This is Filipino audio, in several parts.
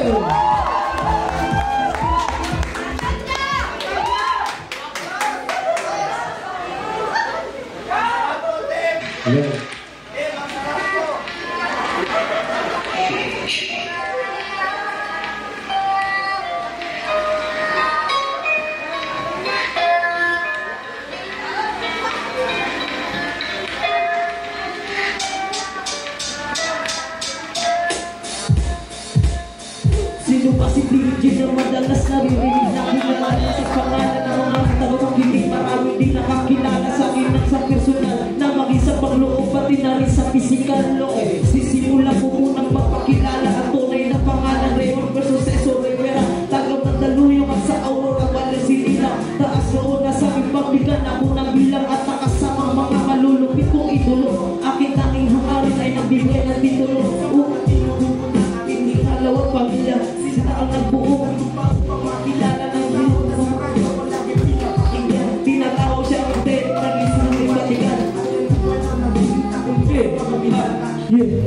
Sino ba si Bridget na madalas naririnig na kilala sa pangalan ng mga tanong kilig? Maraming di nakakilala sa akin ng sa personal na mag-isa pang loob pati na rin sa physical law. Sisimula ko munang magpakilala ang tunay na pangalan Raymond versus Eso Rivera. Tagaw ng daluyong at sa Aurora wala sinila. Taas noon na sa ipagbigan ako ng bilang at nakasama mga malulupit kong idolo. Akin tanging hangarin ay nagbigay ng titulo. Hindi kalawang pamilya sila ang nagbuo pagpapakilala ng Diyos. Tinatawag siya ang dead nag-isang ibatigan.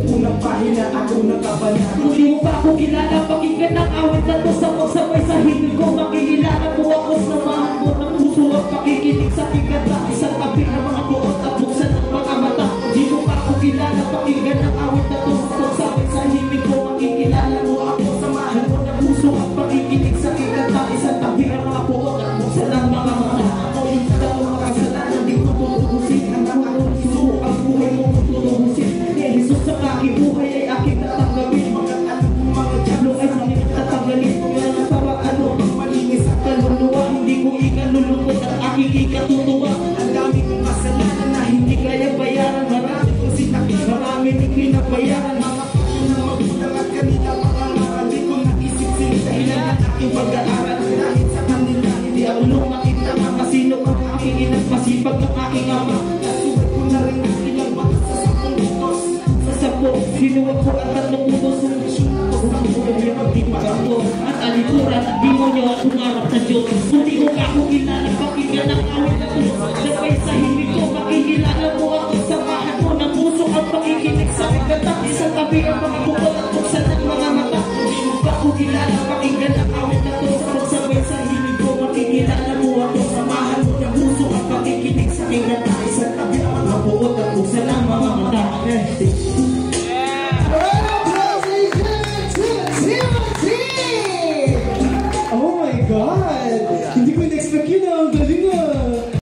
Unang pahina ako nakabala. Kung di mo pa ako kilala, pakinggan ang awit na to sa pagsabay sa hibig ko. Makikilala mo ako sa namahan mo ng puso at pakikinig sa kikanta. Isang tabi ng mga buot at buksan ng mga mata. Di mo pa ako kilala, pakinggan ang awit na to sa pagsabay sa hibig ko. Makikilala mo ako sa namahan mo ng puso at pakikinig sa kikanta. Isang tabi ng mga buot at buksan ng mga mata. Ako yung tao makasalanan, di ko tutubusin. Ang mga puso, ang buhay mo tutubusin. Jesus sa aking buhay ay aking tatanggapin. Mga tiyablo ay saling tatanggalin. Kaya ng paraan mo ang malinis at kaluluwa. Hindi ko ikalulungkot at aking ikatutuwa. Ang dami kong kasalanan na hindi kaya bayaran. Marami kong sinakit, marami din pinabayaran. Mga pasyon ng magulang at kanila pangangaral. Di ko naisip sila dahilan ng aking pag-aaral. Dahil sa kanila hindi ako lumakit na makasino ang aking inang masipag ng aking ama. Nasuwag ko na rin ang ilang mata sa sakong utos. Sinuwag ko ang tatlong utos ng pagtipaganto at alikuran at di mo niyo at humarap sa Diyos. Hindi ko ka ako kilala, pakinggan ang awit na to. Sabay sa himig ko, makikilala mo ako. Samahan mo ng puso at pakikinig sa kagata. Isang tabi ang mga bukol at buksan ng mga mata. Hindi mo ka ako kilala, pakinggan ang awit na to. Sabay sa himig ko, makikilala mo ako. Samahan mo ng puso at pakikinig sa kagata. Isang tabi ang mga bukol at buksan ng mga mata.